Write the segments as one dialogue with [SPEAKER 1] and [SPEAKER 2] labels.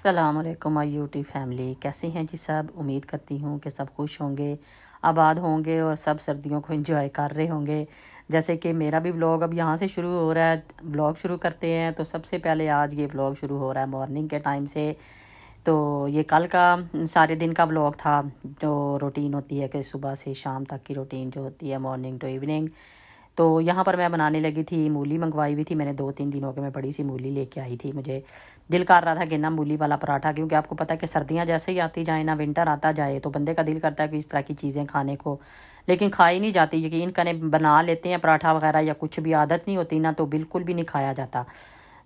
[SPEAKER 1] अस्सलामुअलैकुम my YouTube family, कैसे हैं जी सब। उम्मीद करती हूँ कि सब खुश होंगे, आबाद होंगे और सब सर्दियों को एंजॉय कर रहे होंगे। जैसे कि मेरा भी व्लॉग अब यहाँ से शुरू हो रहा है। व्लॉग शुरू करते हैं तो सबसे पहले आज ये व्लॉग शुरू हो रहा है मॉर्निंग के टाइम से। तो ये कल का सारे दिन का व्लॉग था। जो रूटीन होती है कि सुबह से शाम तक की रूटीन जो होती है, मॉर्निंग टू इवनिंग। तो यहाँ पर मैं बनाने लगी थी, मूली मंगवाई हुई थी मैंने 2-3 दिनों के। मैं बड़ी सी मूली लेके आई थी। मुझे दिल कर रहा था कि ना मूली वाला पराठा, क्योंकि आपको पता है कि सर्दियाँ जैसे ही आती जाए ना, विंटर आता जाए, तो बंदे का दिल करता है कि इस तरह की चीज़ें खाने को, लेकिन खाई नहीं जाती। यकीन करें, बना लेते हैं पराठा वगैरह या कुछ भी, आदत नहीं होती ना, तो बिल्कुल भी नहीं खाया जाता।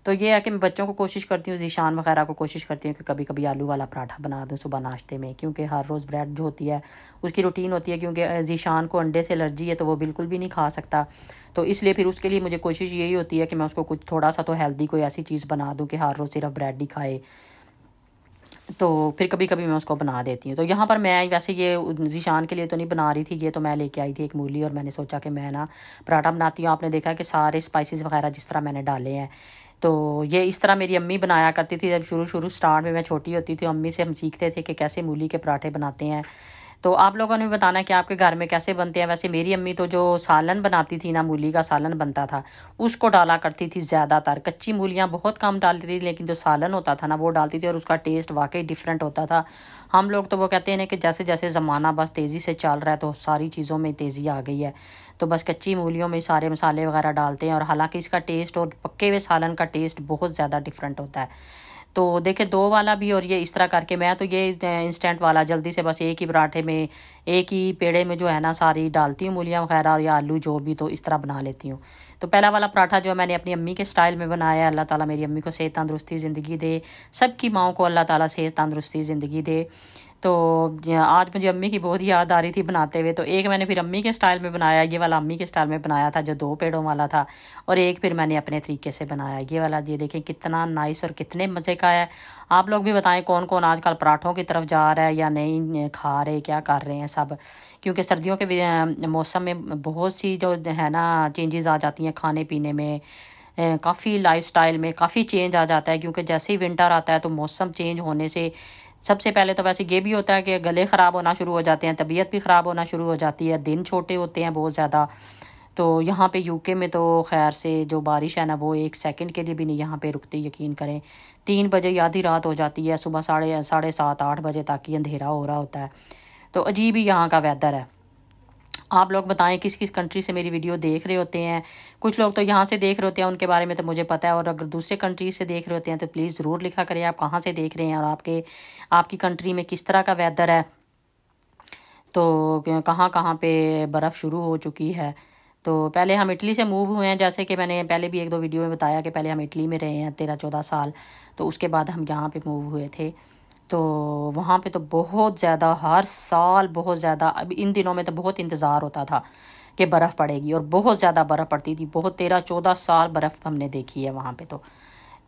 [SPEAKER 1] तो ये है कि मैं बच्चों को कोशिश करती हूँ, ज़ीशान वगैरह को कोशिश करती हूँ कि कभी कभी आलू वाला पराठा बना दूँ सुबह नाश्ते में, क्योंकि हर रोज़ ब्रेड जो होती है उसकी रूटीन होती है। क्योंकि ज़ीशान को अंडे से एलर्जी है, तो वो बिल्कुल भी नहीं खा सकता। तो इसलिए फिर उसके लिए मुझे कोशिश यही होती है कि मैं उसको कुछ थोड़ा सा तो हेल्दी कोई ऐसी चीज़ बना दूँ कि हर रोज़ सिर्फ ब्रेड ही खाए। तो फिर कभी कभी मैं उसको बना देती हूँ। तो यहाँ पर मैं वैसे ये ज़ीशान के लिए तो नहीं बना रही थी, ये तो मैं लेके आई थी एक मूली, और मैंने सोचा कि मैं ना पराठा बनाती हूँ। आपने देखा कि सारे स्पाइसेस वगैरह जिस तरह मैंने डाले हैं, तो ये इस तरह मेरी अम्मी बनाया करती थी। जब शुरू स्टार्ट में मैं छोटी होती थी, अम्मी से हम सीखते थे कि कैसे मूली के पराठे बनाते हैं। तो आप लोगों ने भी बताना कि आपके घर में कैसे बनते हैं। वैसे मेरी अम्मी तो जो सालन बनाती थी ना, मूली का सालन बनता था, उसको डाला करती थी ज़्यादातर। कच्ची मूलियाँ बहुत कम डालती थी, लेकिन जो सालन होता था ना वो डालती थी, और उसका टेस्ट वाकई डिफरेंट होता था। हम लोग तो वो कहते हैं कि जैसे जैसे ज़माना बस तेज़ी से चल रहा है, तो सारी चीज़ों में तेज़ी आ गई है, तो बस कच्ची मूलियों में सारे मसाले वगैरह डालते हैं। और हालांकि इसका टेस्ट और पक्के हुए सालन का टेस्ट बहुत ज़्यादा डिफरेंट होता है। तो देखे दो वाला भी, और ये इस तरह करके मैं तो ये इंस्टेंट वाला जल्दी से बस एक ही पराठे में, एक ही पेड़े में जो है ना सारी डालती हूँ मूलियाँ वगैरह और या आलू जो भी, तो इस तरह बना लेती हूँ। तो पहला वाला पराठा जो मैंने अपनी अम्मी के स्टाइल में बनाया है, अल्लाह ताला मेरी अम्मी को सेहत तंदुरुस्ती ज़िंदगी दे, सबकी माओं को अल्लाह ताला सेहत तंदुरुस्ती ज़िंदगी दे। तो आज मुझे अम्मी की बहुत याद आ रही थी बनाते हुए। तो एक मैंने फिर अम्मी के स्टाइल में बनाया, ये वाला अम्मी के स्टाइल में बनाया था जो 2 पेड़ों वाला था, और एक फिर मैंने अपने तरीके से बनाया ये वाला। ये देखें कितना नाइस और कितने मज़े का है। आप लोग भी बताएं कौन कौन आजकल पराठों की तरफ जा रहा है या नहीं खा रहे, क्या कर रहे हैं सब। क्योंकि सर्दियों के मौसम में बहुत सी जो है ना चेंजेस आ जाती हैं खाने पीने में, काफ़ी लाइफस्टाइल में काफ़ी चेंज आ जाता है। क्योंकि जैसे ही विंटर आता है तो मौसम चेंज होने से सबसे पहले तो वैसे ये भी होता है कि गले ख़राब होना शुरू हो जाते हैं, तबीयत भी ख़राब होना शुरू हो जाती है, दिन छोटे होते हैं बहुत ज़्यादा। तो यहाँ पे यूके में तो खैर से जो बारिश है ना वो एक सेकंड के लिए भी नहीं यहाँ पे रुकती। यकीन करें 3 बजे आधी रात हो जाती है, सुबह साढ़े 7-8 बजे तक ही अंधेरा हो रहा होता है। तो अजीब ही यहाँ का वेदर है। आप लोग बताएं किस किस कंट्री से मेरी वीडियो देख रहे होते हैं। कुछ लोग तो यहाँ से देख रहे होते हैं, उनके बारे में तो मुझे पता है, और अगर दूसरे कंट्री से देख रहे होते हैं तो प्लीज़ ज़रूर लिखा करें आप कहाँ से देख रहे हैं, और आपकी कंट्री में किस तरह का वेदर है। तो कहाँ कहाँ पे बर्फ़ शुरू हो चुकी है। तो पहले हम इटली से मूव हुए हैं, जैसे कि मैंने पहले भी 1-2 वीडियो में बताया कि पहले हम इटली में रहे हैं 13-14 साल। तो उसके बाद हम यहाँ पे मूव हुए थे। तो वहाँ पे तो बहुत ज़्यादा हर साल बहुत ज़्यादा, अब इन दिनों में तो बहुत इंतज़ार होता था कि बर्फ़ पड़ेगी, और बहुत ज़्यादा बर्फ़ पड़ती थी। बहुत 13-14 साल बर्फ़ हमने देखी है वहाँ पे।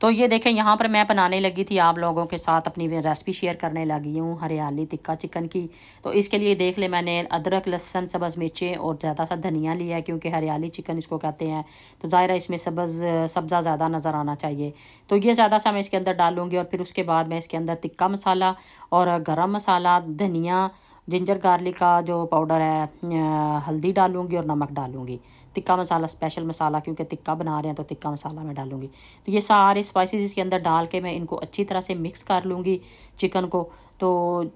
[SPEAKER 1] तो ये देखें यहाँ पर मैं बनाने लगी थी, आप लोगों के साथ अपनी रेसिपी शेयर करने लगी हूँ हरियाली टिक्का चिकन की। तो इसके लिए देख ले मैंने अदरक, लहसुन, सब्ज़ मिर्चें और ज़्यादा सा धनिया लिया है, क्योंकि हरियाली चिकन इसको कहते हैं। तो ज़ाहिर है इसमें सब्ज़ा ज़्यादा नज़र आना चाहिए। तो ये ज़्यादा सा मैं इसके अंदर डालूँगी, और फिर उसके बाद मैं इसके अंदर टिक्का मसाला और गरम मसाला, धनिया, जिंजर गार्लिक का जो पाउडर है, हल्दी डालूँगी और नमक डालूँगी। टिक्का मसाला स्पेशल मसाला, क्योंकि टिक्का बना रहे हैं तो टिक्का मसाला मैं डालूँगी। तो ये सारे स्पाइसेस इसके अंदर डाल के मैं इनको अच्छी तरह से मिक्स कर लूँगी चिकन को। तो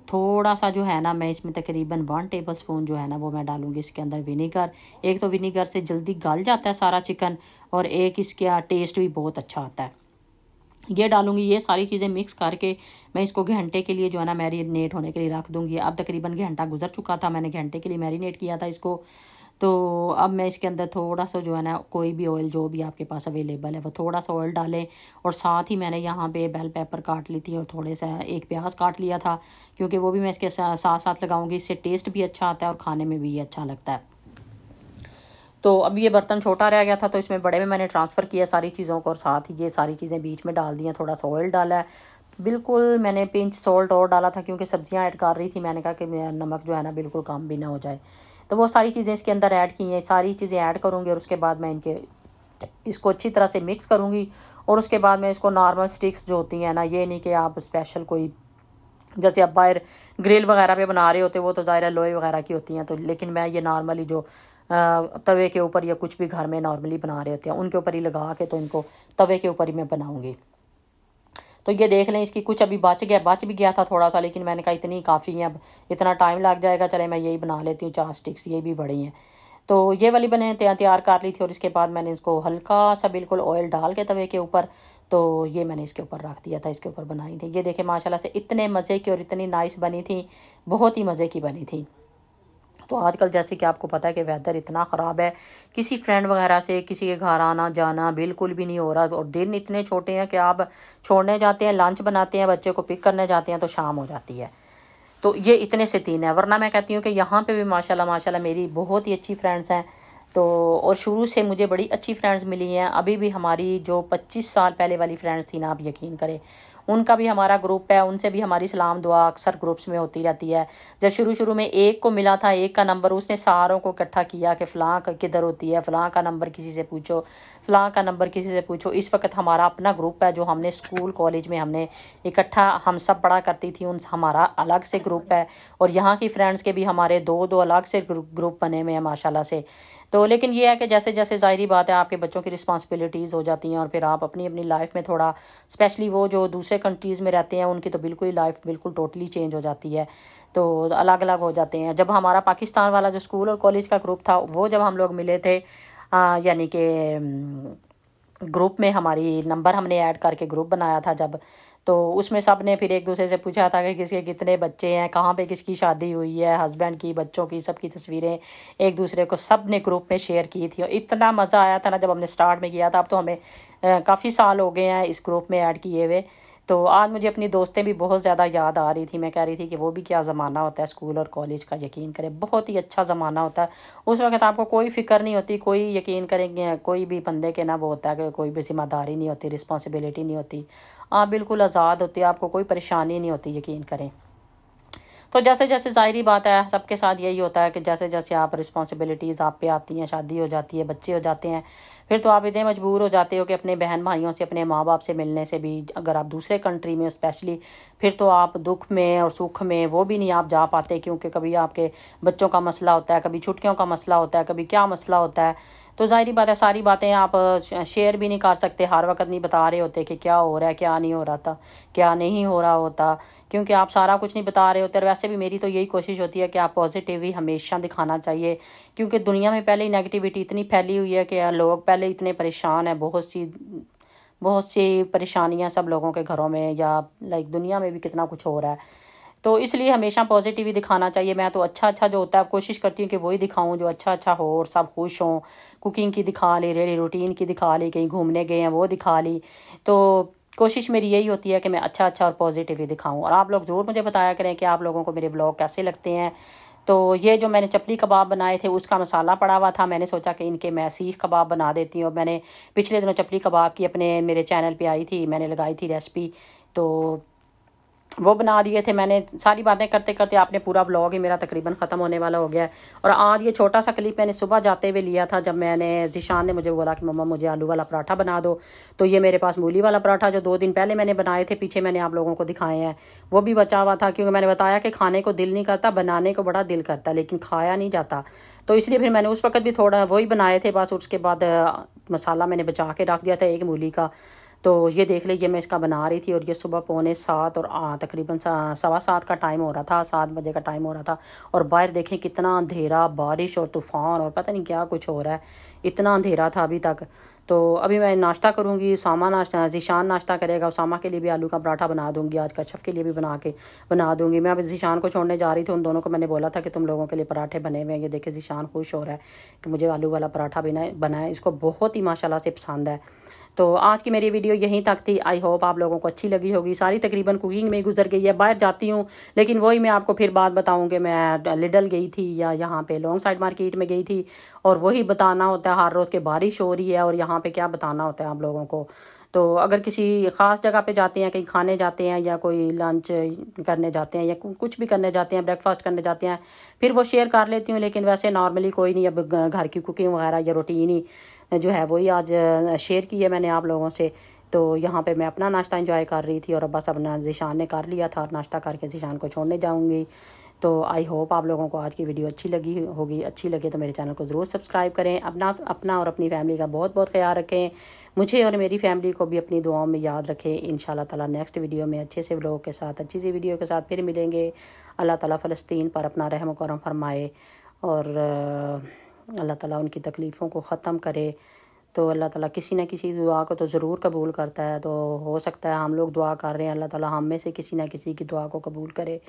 [SPEAKER 1] थोड़ा सा जो है ना मैं इसमें तकरीबन 1 टेबल स्पून जो है ना वो मैं डालूँगी इसके अंदर विनीगर। एक तो विनीगर से जल्दी गल जाता है सारा चिकन, और एक इसका टेस्ट भी बहुत अच्छा आता है। ये डालूंगी। ये सारी चीज़ें मिक्स करके मैं इसको घंटे के लिए जो है ना मैरिनेट होने के लिए रख दूंगी। अब तकरीबन घंटा गुजर चुका था, मैंने घंटे के लिए मैरिनेट किया था इसको। तो अब मैं इसके अंदर थोड़ा सा जो है ना कोई भी ऑयल जो भी आपके पास अवेलेबल है वो थोड़ा सा ऑयल डालें, और साथ ही मैंने यहाँ पे बेल पेपर काट ली थी और थोड़े सा एक प्याज काट लिया था, क्योंकि वो भी मैं इसके साथ साथ लगाऊंगी। इससे टेस्ट भी अच्छा आता है और खाने में भी अच्छा लगता है। तो अब ये बर्तन छोटा रह गया था, तो इसमें बड़े में मैंने ट्रांसफ़र किया सारी चीज़ों को, और साथ ही ये सारी चीज़ें बीच में डाल दी हैं। थोड़ा सा ऑयल डाला है, बिल्कुल मैंने पिंच सॉल्ट और डाला था, क्योंकि सब्जियां ऐड कर रही थी। मैंने कहा कि नमक जो है ना बिल्कुल कम भी ना हो जाए। तो वो सारी चीज़ें इसके अंदर ऐड की हैं, सारी चीज़ें ऐड करूँगी, और उसके बाद मैं इसको अच्छी तरह से मिक्स करूँगी। और उसके बाद मैं इसको नॉर्मल स्टिक्स जो होती हैं ना, ये नहीं कि आप स्पेशल कोई, जैसे आप बाहर ग्रिल वगैरह पे बना रहे होते वो तो ज़ाहिर है लोहे वगैरह की होती हैं, तो लेकिन मैं ये नॉर्मली जो तवे के ऊपर या कुछ भी घर में नॉर्मली बना रहे होते हैं उनके ऊपर ही लगा के तो इनको तवे के ऊपर ही मैं बनाऊँगी। तो ये देख लें, इसकी कुछ अभी बच भी गया था थोड़ा सा, लेकिन मैंने कहा इतनी काफ़ी है, अब इतना टाइम लग जाएगा, चले मैं यही बना लेती हूँ 4 स्टिक्स, ये भी बड़ी हैं। तो ये वाली मैंने तैयार कर ली थी और इसके बाद मैंने इसको हल्का सा बिल्कुल ऑयल डाल के तवे के ऊपर, तो ये मैंने इसके ऊपर रख दिया था, इसके ऊपर बनाई थी। ये देखे माशाल्लाह से इतने मज़े की और इतनी नाइस बनी थी, बहुत ही मज़े की बनी थी। तो आजकल जैसे कि आपको पता है कि वेदर इतना ख़राब है, किसी फ्रेंड वगैरह से किसी के घर आना जाना बिल्कुल भी नहीं हो रहा, और दिन इतने छोटे हैं कि आप छोड़ने जाते हैं, लंच बनाते हैं, बच्चे को पिक करने जाते हैं तो शाम हो जाती है। तो ये इतने से 3 है, वरना मैं कहती हूँ कि यहाँ पे भी माशाल्लाह माशाल्लाह मेरी बहुत ही अच्छी फ्रेंड्स हैं। तो और शुरू से मुझे बड़ी अच्छी फ्रेंड्स मिली हैं। अभी भी हमारी जो 25 साल पहले वाली फ्रेंड्स थी ना, आप यकीन करें, उनका भी हमारा ग्रुप है, उनसे भी हमारी सलाम दुआ अक्सर ग्रुप्स में होती रहती है। जब शुरू शुरू में एक को मिला था, एक का नंबर, उसने सारों को इकट्ठा किया कि फ़लाँ किधर होती है, फ़लाँ का नंबर किसी से पूछो, फ़लाँ का नंबर किसी से पूछो। इस वक्त हमारा अपना ग्रुप है जो हमने स्कूल कॉलेज में हमने इकट्ठा हम सब पढ़ा करती थी, उन हमारा अलग से ग्रुप है। और यहाँ की फ्रेंड्स के भी हमारे 2-2 अलग से ग्रुप बने हुए हैं माशाल्लाह से। तो लेकिन ये है कि जैसे जैसे ज़ाहिरी बात है आपके बच्चों की रिस्पॉन्सिबिलिटीज़ हो जाती हैं और फिर आप अपनी अपनी लाइफ में थोड़ा, स्पेशली वो जो दूसरे कंट्रीज़ में रहते हैं उनकी तो बिल्कुल ही लाइफ बिल्कुल टोटली चेंज हो जाती है, तो अलग अलग हो जाते हैं। जब हमारा पाकिस्तान वाला जो स्कूल और कॉलेज का ग्रुप था, वो जब हम लोग मिले थे, यानी कि ग्रुप में हमारी नंबर हमने ऐड करके ग्रुप बनाया था जब, तो उसमें सब ने फिर एक दूसरे से पूछा था कि किसके कितने बच्चे हैं, कहाँ पे किसकी शादी हुई है, हस्बैंड की, बच्चों की, सबकी तस्वीरें एक दूसरे को सब ने ग्रुप में शेयर की थी। और इतना मज़ा आया था ना जब हमने स्टार्ट में किया था। अब तो हमें काफ़ी साल हो गए हैं इस ग्रुप में ऐड किए हुए। तो आज मुझे अपनी दोस्तें भी बहुत ज़्यादा याद आ रही थी। मैं कह रही थी कि वो भी क्या ज़माना होता है स्कूल और कॉलेज का, यकीन करें बहुत ही अच्छा ज़माना होता है। उस वक्त आपको कोई फ़िक्र नहीं होती, कोई यकीन करेंगे कोई भी बंदे के ना वो होता है कि कोई भी जिम्मेदारी नहीं होती, रिस्पॉन्सिबिलिटी नहीं होती, आप बिल्कुल आज़ाद होती है, आपको कोई परेशानी नहीं होती, यकीन करें। तो जैसे जैसे ज़ाहिरी बात है सबके साथ यही होता है कि जैसे जैसे आप रिस्पॉन्सिबिलिटीज़ आप पे आती हैं, शादी हो जाती है, बच्चे हो जाते हैं, फिर तो आप इतने मजबूर हो जाते हो कि अपने बहन भाइयों से, अपने माँ बाप से मिलने से भी, अगर आप दूसरे कंट्री में स्पेशली, फिर तो आप दुख में और सुख में वो भी नहीं आप जा पाते, क्योंकि कभी आपके बच्चों का मसला होता है, कभी छुट्टियों का मसला होता है, कभी क्या मसला होता है। तो ज़ाहिरी बात है सारी बातें आप शेयर भी नहीं कर सकते, हर वक्त नहीं बता रहे होते कि क्या हो रहा है, क्या नहीं हो रहा था, क्या नहीं हो रहा होता, क्योंकि आप सारा कुछ नहीं बता रहे होते। और वैसे भी मेरी तो यही कोशिश होती है कि आप पॉजिटिव ही हमेशा दिखाना चाहिए, क्योंकि दुनिया में पहले ही नेगेटिविटी इतनी फैली हुई है कि लोग पहले इतने परेशान हैं, बहुत सी परेशानियां सब लोगों के घरों में, या लाइक दुनिया में भी कितना कुछ हो रहा है। तो इसलिए हमेशा पॉजिटिव ही दिखाना चाहिए। मैं तो अच्छा अच्छा जो होता है कोशिश करती हूँ कि वही दिखाऊं जो अच्छा अच्छा हो और सब खुश हों। कुकिंग की दिखा ली, डेली रूटीन की दिखा ली, कहीं घूमने गए हैं वो दिखा ली। तो कोशिश मेरी यही होती है कि मैं अच्छा अच्छा और पॉजिटिव ही दिखाऊं। और आप लोग ज़रूर मुझे बताया करें कि आप लोगों को मेरे ब्लॉग कैसे लगते हैं। तो ये जो मैंने चपली कबाब बनाए थे उसका मसाला पड़ा हुआ था, मैंने सोचा कि इनके मैं सीख कबाब बना देती हूँ। मैंने पिछले दिनों चपली कबाब की अपने मेरे चैनल पे आई थी, मैंने लगाई थी रेसिपी, तो वो बना दिए थे मैंने। सारी बातें करते करते आपने पूरा व्लॉग ही मेरा तकरीबन ख़त्म होने वाला हो गया है। और आज ये छोटा सा क्लिप मैंने सुबह जाते हुए लिया था, जब मैंने ज़ीशान ने मुझे बोला कि मम्मा मुझे आलू वाला पराठा बना दो। तो ये मेरे पास मूली वाला पराठा जो 2 दिन पहले मैंने बनाए थे, पीछे मैंने आप लोगों को दिखाए हैं, वो भी बचा हुआ था, क्योंकि मैंने बताया कि खाने को दिल नहीं करता, बनाने को बड़ा दिल करता, लेकिन खाया नहीं जाता। तो इसलिए फिर मैंने उस वक्त भी थोड़ा वही बनाए थे बस। उसके बाद मसाला मैंने बचा के रख दिया था 1 मूली का। तो ये देख लीजिए मैं इसका बना रही थी, और ये सुबह 6:45 और तकरीबन 7:15 का टाइम हो रहा था, 7 बजे का टाइम हो रहा था। और बाहर देखें कितना अंधेरा, बारिश और तूफ़ान और पता नहीं क्या कुछ हो रहा है, इतना अंधेरा था अभी तक। तो अभी मैं नाश्ता करूँगी, ज़ीशान नाश्ता करेगा, उसामा के लिए भी आलू का पराठा बना दूँगी, आज कशफ के लिए भी बना दूँगी। मैं अभी ज़ीशान को छोड़ने जा रही थी, उन दोनों को मैंने बोला था कि तुम लोगों के लिए पराठे बने हुए हैं। ये देखे ज़ीशान खुश हो रहा है कि मुझे आलू वाला पराठा बनाए, इसको बहुत ही माशाल्लाह से पसंद है। तो आज की मेरी वीडियो यहीं तक थी। आई होप आप लोगों को अच्छी लगी होगी। सारी तकरीबन कुकिंग में गुजर गई है, बाहर जाती हूँ लेकिन वही मैं आपको फिर बात बताऊँ कि मैं लिडल गई थी या यहाँ पे लॉन्ग साइड मार्केट में गई थी, और वही बताना होता है हर रोज़ के बारिश हो रही है, और यहाँ पे क्या बताना होता है आप लोगों को। तो अगर किसी ख़ास जगह पे जाते हैं, कहीं खाने जाते हैं या कोई लंच करने जाते हैं या कुछ भी करने जाते हैं, ब्रेकफास्ट करने जाते हैं, फिर वो शेयर कर लेती हूँ। लेकिन वैसे नॉर्मली कोई नहीं, अब घर की कुकिंग वगैरह या रूटीन ही जो है वही आज शेयर की है मैंने आप लोगों से। तो यहाँ पे मैं अपना नाश्ता एंजॉय कर रही थी और बस अपना ज़ीशान ने कर लिया था और नाश्ता करके ज़ीशान को छोड़ने जाऊँगी। तो आई होप आप लोगों को आज की वीडियो अच्छी लगी होगी। अच्छी लगे तो मेरे चैनल को ज़रूर सब्सक्राइब करें। अपना और अपनी फैमिली का बहुत बहुत ख्याल रखें। मुझे और मेरी फैमिली को भी अपनी दुआओं में याद रखें। इंशाल्लाह ताला नेक्स्ट वीडियो में अच्छे से व्लॉग के साथ, अच्छी सी वीडियो के साथ फिर मिलेंगे। अल्लाह ताला फ़लस्तीन पर अपना रहम करम फरमाए और अल्लाह ताला उनकी तकलीफ़ों को ख़त्म करे। तो अल्लाह ताला किसी न किसी दुआ को तो ज़रूर कबूल करता है। तो हो सकता है हम लोग दुआ कर रहे हैं, अल्लाह ताला हम में से किसी न किसी की दुआ को कबूल करे।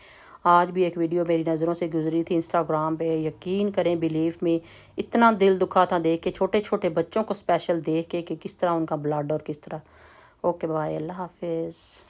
[SPEAKER 1] आज भी एक वीडियो मेरी नज़रों से गुजरी थी इंस्टाग्राम पे, यकीन करें बिलीव में इतना दिल दुखा था देख के, छोटे छोटे बच्चों को स्पेशल देख के कि किस तरह उनका ब्लड और किस तरह। ओके बाय, अल्लाह हाफिज़।